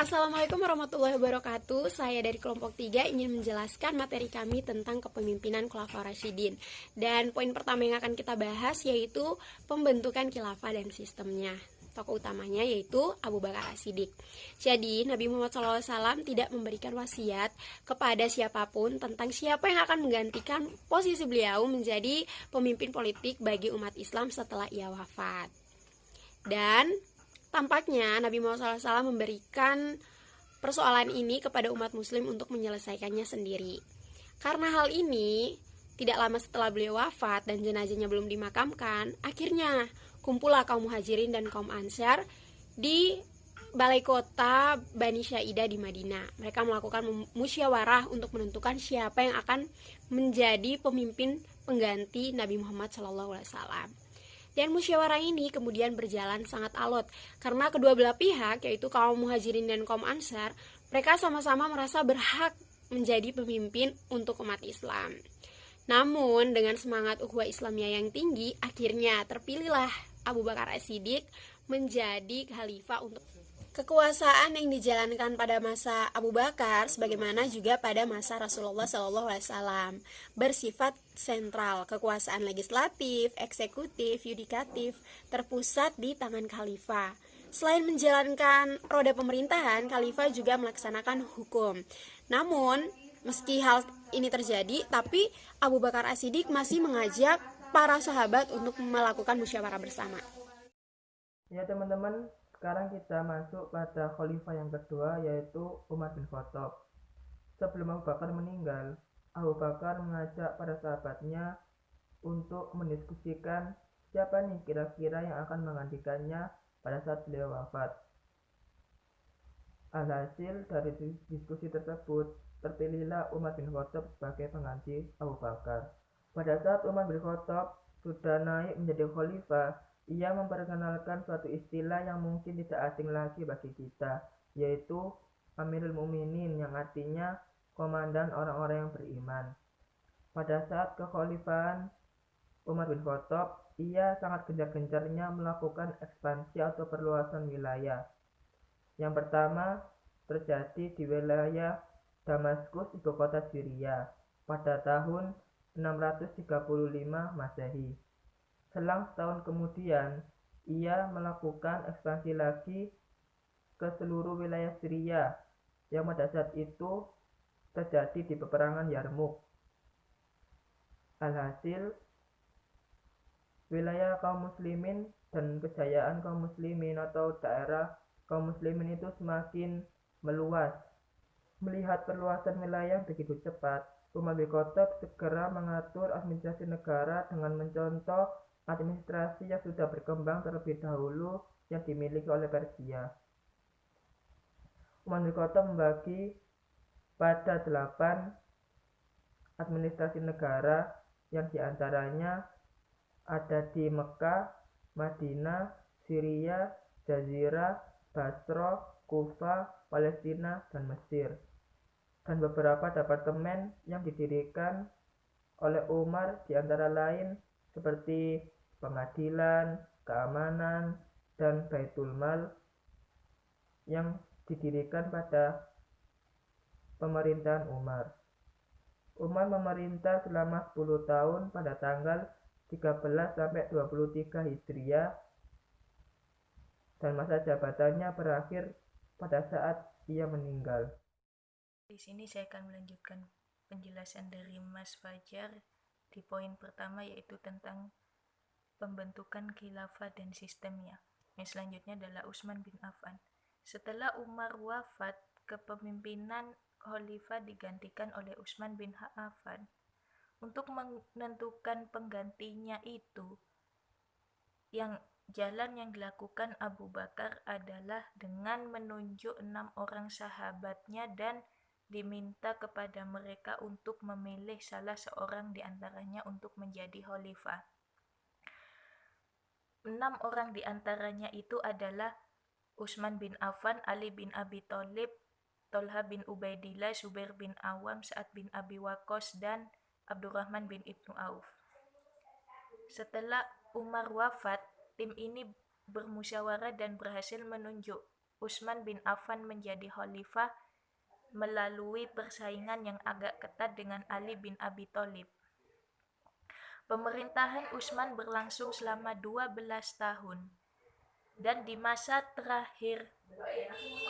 Assalamualaikum warahmatullahi wabarakatuh. Saya dari kelompok 3 ingin menjelaskan materi kami tentang kepemimpinan Khulafaur Rasyidin. Dan poin pertama yang akan kita bahas yaitu pembentukan khilafah dan sistemnya. Tokoh utamanya yaitu Abu Bakar As-Siddiq. Jadi Nabi Muhammad SAW tidak memberikan wasiat kepada siapapun tentang siapa yang akan menggantikan posisi beliau menjadi pemimpin politik bagi umat Islam setelah ia wafat. Dan tampaknya Nabi Muhammad SAW memberikan persoalan ini kepada umat muslim untuk menyelesaikannya sendiri. Karena hal ini, tidak lama setelah beliau wafat dan jenazahnya belum dimakamkan, akhirnya kumpullah kaum muhajirin dan kaum ansar di balai kota Bani Syaidah di Madinah. Mereka melakukan musyawarah untuk menentukan siapa yang akan menjadi pemimpin pengganti Nabi Muhammad SAW. Dan musyawarah ini kemudian berjalan sangat alot karena kedua belah pihak, yaitu kaum muhajirin dan kaum ansar, mereka sama-sama merasa berhak menjadi pemimpin untuk umat Islam. Namun dengan semangat ukhuwah Islamiyah yang tinggi, akhirnya terpilihlah Abu Bakar As-Siddiq menjadi khalifah untuk kekuasaan yang dijalankan pada masa Abu Bakar sebagaimana juga pada masa Rasulullah SAW bersifat sentral. Kekuasaan legislatif, eksekutif, yudikatif terpusat di tangan khalifah. Selain menjalankan roda pemerintahan, khalifah juga melaksanakan hukum. Namun, meski hal ini terjadi, tapi Abu Bakar As-Siddiq masih mengajak para sahabat untuk melakukan musyawarah bersama. Ya teman-teman, sekarang kita masuk pada khalifah yang kedua, yaitu Umar bin Khattab. Sebelum Abu Bakar meninggal, Abu Bakar mengajak para sahabatnya untuk mendiskusikan siapa nih kira-kira yang akan menggantikannya pada saat beliau wafat. Alhasil dari diskusi tersebut, terpilihlah Umar bin Khattab sebagai pengganti Abu Bakar. Pada saat Umar bin Khattab sudah naik menjadi khalifah, ia memperkenalkan suatu istilah yang mungkin tidak asing lagi bagi kita, yaitu Amirul Mukminin, yang artinya komandan orang-orang yang beriman. Pada saat kekhalifahan Umar bin Khattab, ia sangat gencar-gencarnya melakukan ekspansi atau perluasan wilayah. Yang pertama terjadi di wilayah Damaskus, ibu kota Syria, pada tahun 635 Masehi. Selang setahun kemudian, ia melakukan ekspansi lagi ke seluruh wilayah Syria yang pada saat itu terjadi di peperangan Yarmuk. Alhasil, wilayah kaum muslimin dan kejayaan kaum muslimin atau daerah kaum muslimin itu semakin meluas. Melihat perluasan wilayah begitu cepat, Umar bin Khattab segera mengatur administrasi negara dengan mencontoh administrasi yang sudah berkembang terlebih dahulu yang dimiliki oleh Persia. Umar bin Khattab membagi pada 8 administrasi negara yang diantaranya ada di Mekah, Madinah, Syria, Jazirah, Basra, Kufa, Palestina, dan Mesir. Dan beberapa departemen yang didirikan oleh Umar diantara lain seperti pengadilan, keamanan, dan Baitul Mal yang didirikan pada pemerintahan Umar. Umar memerintah selama 10 tahun pada tanggal 13 sampai 23 Hijriah dan masa jabatannya berakhir pada saat ia meninggal. Di sini saya akan melanjutkan penjelasan dari Mas Fajar di poin pertama, yaitu tentang pembentukan khilafah dan sistemnya. Yang selanjutnya adalah Utsman bin Affan. Setelah Umar wafat, kepemimpinan khalifah digantikan oleh Utsman bin Affan. Untuk menentukan penggantinya itu, jalan yang dilakukan Abu Bakar adalah dengan menunjuk 6 orang sahabatnya dan diminta kepada mereka untuk memilih salah seorang di antaranya untuk menjadi khalifah. 6 orang di antaranya itu adalah Utsman bin Affan, Ali bin Abi Thalib, Thalha bin Ubaidillah, Zubair bin Awam, Sa'ad bin Abi Waqqas, dan Abdurrahman bin Ibnu Auf. Setelah Umar wafat, tim ini bermusyawarah dan berhasil menunjuk Utsman bin Affan menjadi khalifah melalui persaingan yang agak ketat dengan Ali bin Abi Thalib. Pemerintahan Utsman berlangsung selama 12 tahun. Dan di masa terakhir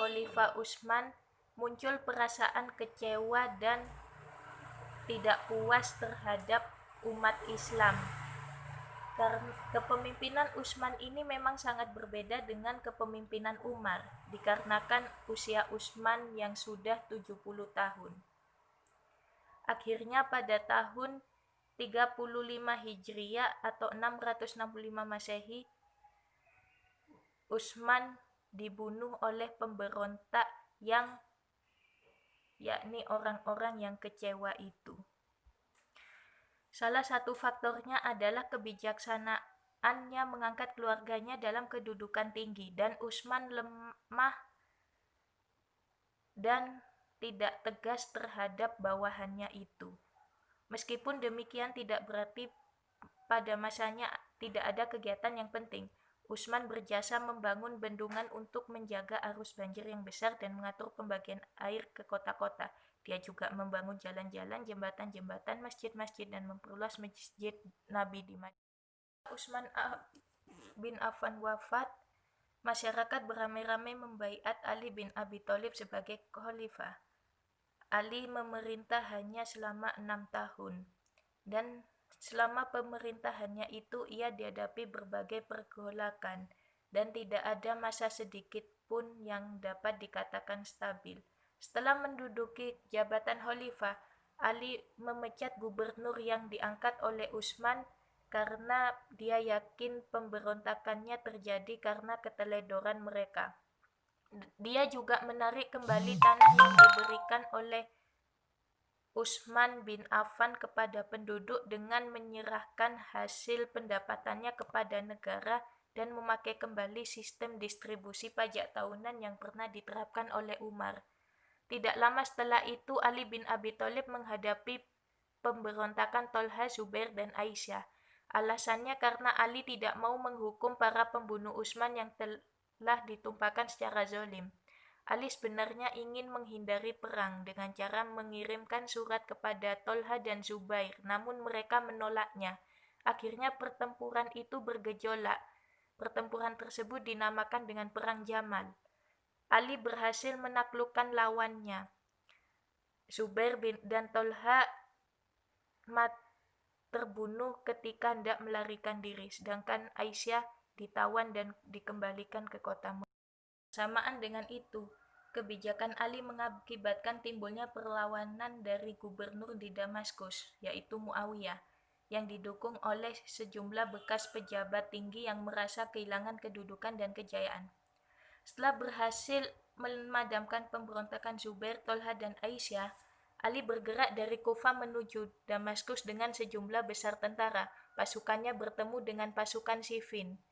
Khalifah Utsman muncul perasaan kecewa dan tidak puas terhadap umat Islam. Karena kepemimpinan Utsman ini memang sangat berbeda dengan kepemimpinan Umar, dikarenakan usia Utsman yang sudah 70 tahun. Akhirnya pada tahun 35 Hijriah atau 665 Masehi, Utsman dibunuh oleh pemberontak yakni orang-orang yang kecewa itu. Salah satu faktornya adalah kebijaksanaannya mengangkat keluarganya dalam kedudukan tinggi, dan Utsman lemah dan tidak tegas terhadap bawahannya itu. Meskipun demikian tidak berarti pada masanya tidak ada kegiatan yang penting. Utsman berjasa membangun bendungan untuk menjaga arus banjir yang besar dan mengatur pembagian air ke kota-kota. Dia juga membangun jalan-jalan, jembatan-jembatan, masjid-masjid, dan memperluas masjid Nabi di Madinah. Utsman bin Affan wafat, masyarakat beramai-ramai membaiat Ali bin Abi Thalib sebagai khalifah. Ali memerintah hanya selama 6 tahun, dan selama pemerintahannya itu ia dihadapi berbagai pergolakan, dan tidak ada masa sedikit pun yang dapat dikatakan stabil. Setelah menduduki jabatan khalifah, Ali memecat gubernur yang diangkat oleh Utsman karena dia yakin pemberontakannya terjadi karena keteledoran mereka. Dia juga menarik kembali tanah yang diberikan oleh Utsman bin Affan kepada penduduk dengan menyerahkan hasil pendapatannya kepada negara dan memakai kembali sistem distribusi pajak tahunan yang pernah diterapkan oleh Umar. Tidak lama setelah itu, Ali bin Abi Thalib menghadapi pemberontakan Tolha, Zubair, dan Aisyah. Alasannya karena Ali tidak mau menghukum para pembunuh Utsman yang telah ditumpahkan secara zalim. Ali sebenarnya ingin menghindari perang dengan cara mengirimkan surat kepada Tolha dan Zubair, namun mereka menolaknya. Akhirnya pertempuran itu bergejolak. Pertempuran tersebut dinamakan dengan Perang Jamal. Ali berhasil menaklukkan lawannya. Zubair dan Tolha terbunuh ketika hendak melarikan diri, sedangkan Aisyah ditawan dan dikembalikan ke kota Mekah. Bersamaan dengan itu, kebijakan Ali mengakibatkan timbulnya perlawanan dari gubernur di Damaskus, yaitu Muawiyah, yang didukung oleh sejumlah bekas pejabat tinggi yang merasa kehilangan kedudukan dan kejayaan. Setelah berhasil memadamkan pemberontakan Zubair, Tolha, dan Aisyah, Ali bergerak dari Kufah menuju Damaskus dengan sejumlah besar tentara. Pasukannya bertemu dengan pasukan Siffin.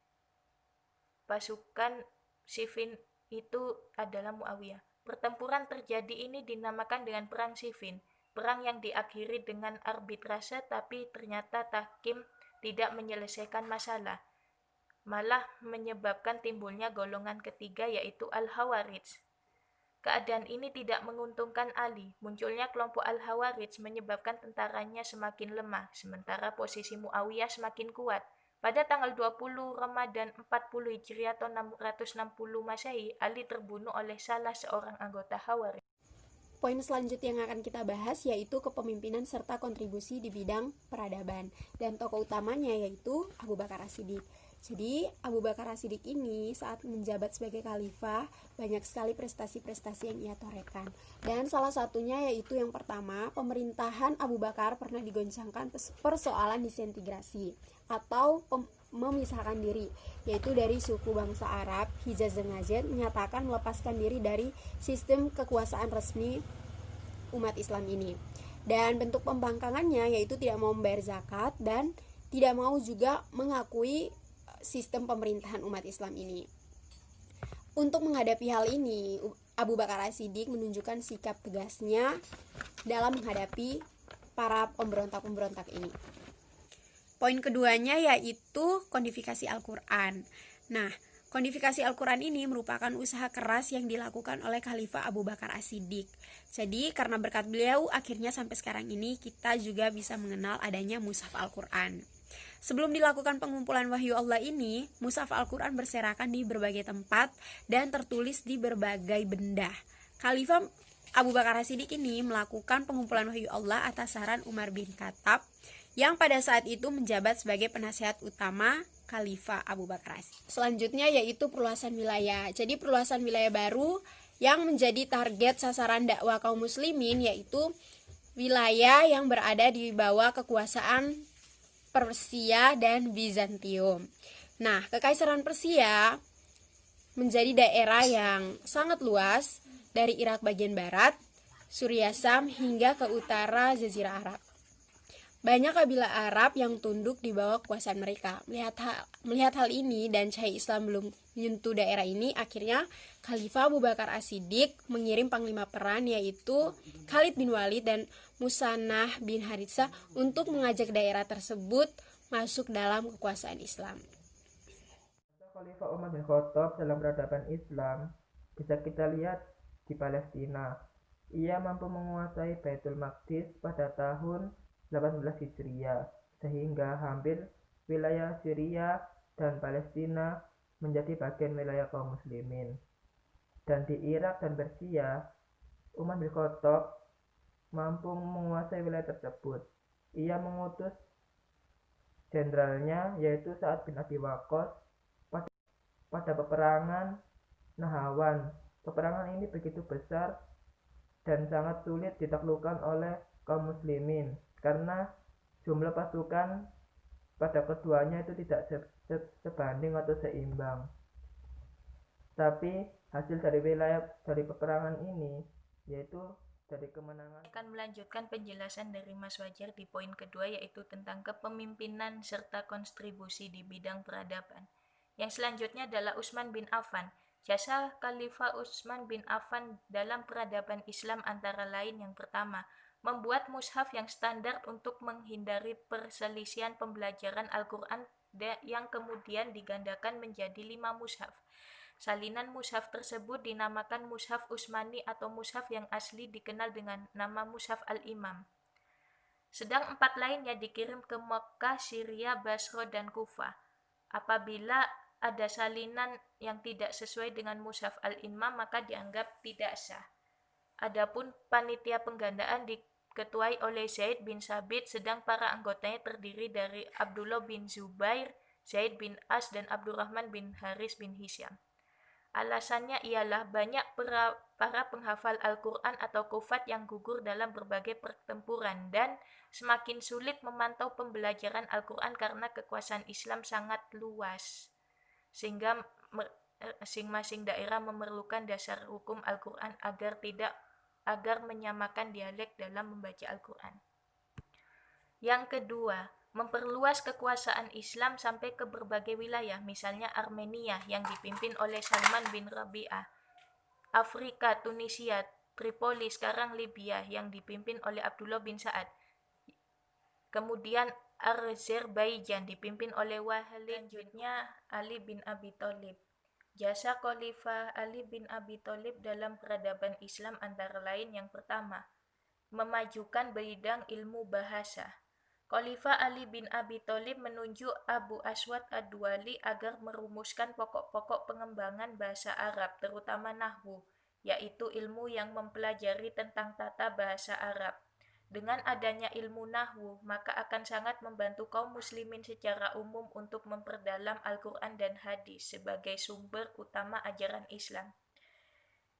Pasukan Siffin itu adalah Muawiyah. Pertempuran terjadi ini dinamakan dengan Perang Siffin. Perang yang diakhiri dengan arbitrase, tapi ternyata tahkim tidak menyelesaikan masalah, malah menyebabkan timbulnya golongan ketiga, yaitu Al-Khawarij. Keadaan ini tidak menguntungkan Ali. Munculnya kelompok Al-Khawarij menyebabkan tentaranya semakin lemah, sementara posisi Muawiyah semakin kuat. Pada tanggal 20 Ramadan 40 Hijriah atau 660 Masehi, Ali terbunuh oleh salah seorang anggota Khawarij. Poin selanjutnya yang akan kita bahas yaitu kepemimpinan serta kontribusi di bidang peradaban, dan tokoh utamanya yaitu Abu Bakar As-Siddiq. Jadi Abu Bakar As-Siddiq ini saat menjabat sebagai khalifah banyak sekali prestasi-prestasi yang ia torehkan, dan salah satunya yaitu yang pertama, pemerintahan Abu Bakar pernah digoncangkan persoalan disintegrasi atau memisahkan diri, yaitu dari suku bangsa Arab Hijaz dan Najd menyatakan melepaskan diri dari sistem kekuasaan resmi umat Islam ini, dan bentuk pembangkangannya yaitu tidak mau membayar zakat dan tidak mau juga mengakui sistem pemerintahan umat Islam ini. Untuk menghadapi hal ini, Abu Bakar As-Siddiq menunjukkan sikap tegasnya dalam menghadapi para pemberontak-pemberontak ini. Poin keduanya yaitu kodifikasi Al-Quran. Nah, Kodifikasi Al-Quran ini merupakan usaha keras yang dilakukan oleh Khalifah Abu Bakar As-Siddiq. Jadi karena berkat beliau, akhirnya sampai sekarang ini kita juga bisa mengenal adanya Mushaf Al-Quran. Sebelum dilakukan pengumpulan wahyu Allah ini, Mushaf Al-Quran berserakan di berbagai tempat dan tertulis di berbagai benda. Khalifah Abu Bakar As-Siddiq ini melakukan pengumpulan wahyu Allah atas saran Umar bin Khattab yang pada saat itu menjabat sebagai penasihat utama Khalifah Abu Bakar As-Siddiq. Selanjutnya yaitu perluasan wilayah. Jadi perluasan wilayah baru yang menjadi target sasaran dakwah kaum muslimin yaitu wilayah yang berada di bawah kekuasaan Persia dan Bizantium. Nah, Kekaisaran Persia menjadi daerah yang sangat luas dari Irak bagian barat, Suriah Sam hingga ke utara Jazirah Arab. Banyak kabilah Arab yang tunduk di bawah kekuasaan mereka. Melihat hal ini dan cahaya Islam belum menyentuh daerah ini, akhirnya Khalifah Abu Bakar As-Siddiq mengirim panglima perang yaitu Khalid bin Walid dan Musannah bin Haritsah untuk mengajak daerah tersebut masuk dalam kekuasaan Islam. Khalifah Umar bin Khattab dalam peradaban Islam bisa kita lihat di Palestina. Ia mampu menguasai Baitul Maqdis pada tahun 18 Hijriah, sehingga hampir wilayah Syria dan Palestina menjadi bagian wilayah kaum muslimin. Dan di Irak dan Persia, Umar bin Khattab mampu menguasai wilayah tersebut. Ia mengutus jenderalnya yaitu Sa'ad bin Abi Waqqas pada peperangan Nahawan. Peperangan ini begitu besar dan sangat sulit ditaklukkan oleh kaum muslimin karena jumlah pasukan pada keduanya itu tidak sebanding atau seimbang. Tapi hasil dari peperangan ini yaitu dari kemenangan. Akan melanjutkan penjelasan dari Mas Fajar di poin kedua yaitu tentang kepemimpinan serta kontribusi di bidang peradaban. Yang selanjutnya adalah Utsman bin Affan. Jasa Khalifah Utsman bin Affan dalam peradaban Islam antara lain yang pertama, membuat mushaf yang standar untuk menghindari perselisihan pembelajaran Al-Quran yang kemudian digandakan menjadi 5 mushaf. Salinan mushaf tersebut dinamakan mushaf Utsmani atau mushaf yang asli dikenal dengan nama mushaf Al-Imam. Sedang 4 lainnya dikirim ke Mekkah, Syria, Basra, dan Kufah. Apabila ada salinan yang tidak sesuai dengan mushaf Al-Imam maka dianggap tidak sah. Adapun panitia penggandaan diketuai oleh Zaid bin Sabit, sedang para anggotanya terdiri dari Abdullah bin Zubair, Zaid bin As, dan Abdurrahman bin Haris bin Hisham. Alasannya ialah banyak para penghafal Al-Quran atau kufat yang gugur dalam berbagai pertempuran dan semakin sulit memantau pembelajaran Al-Quran karena kekuasaan Islam sangat luas, sehingga masing-masing daerah memerlukan dasar hukum Al-Quran agar menyamakan dialek dalam membaca Al-Quran. Yang kedua, memperluas kekuasaan Islam sampai ke berbagai wilayah, misalnya Armenia yang dipimpin oleh Salman bin Rabi'ah, Afrika, Tunisia, Tripoli, sekarang Libya yang dipimpin oleh Abdullah bin Sa'ad, kemudian Azerbaijan dipimpin oleh Walid, selanjutnya Ali bin Abi Thalib. Jasa Khalifah Ali bin Abi Thalib dalam peradaban Islam antara lain yang pertama, memajukan bidang ilmu bahasa. Khalifah Ali bin Abi Thalib menunjuk Abu Aswad Ad-Duwali agar merumuskan pokok-pokok pengembangan bahasa Arab, terutama nahwu, yaitu ilmu yang mempelajari tentang tata bahasa Arab. Dengan adanya ilmu nahwu, maka akan sangat membantu kaum muslimin secara umum untuk memperdalam Al-Quran dan hadis sebagai sumber utama ajaran Islam.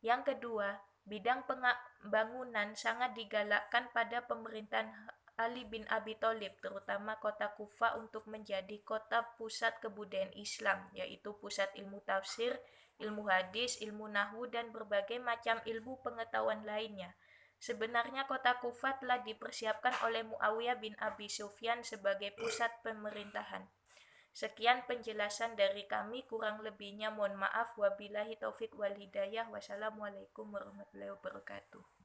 Yang kedua, bidang pembangunan sangat digalakkan pada pemerintahan Ali bin Abi Thalib, terutama kota Kufa untuk menjadi kota pusat kebudayaan Islam, yaitu pusat ilmu tafsir, ilmu hadis, ilmu nahwu, dan berbagai macam ilmu pengetahuan lainnya. Sebenarnya kota Kufa telah dipersiapkan oleh Muawiyah bin Abi Sufyan sebagai pusat pemerintahan. Sekian penjelasan dari kami, kurang lebihnya mohon maaf. Wabillahi taufik wal hidayah. Wassalamualaikum warahmatullahi wabarakatuh.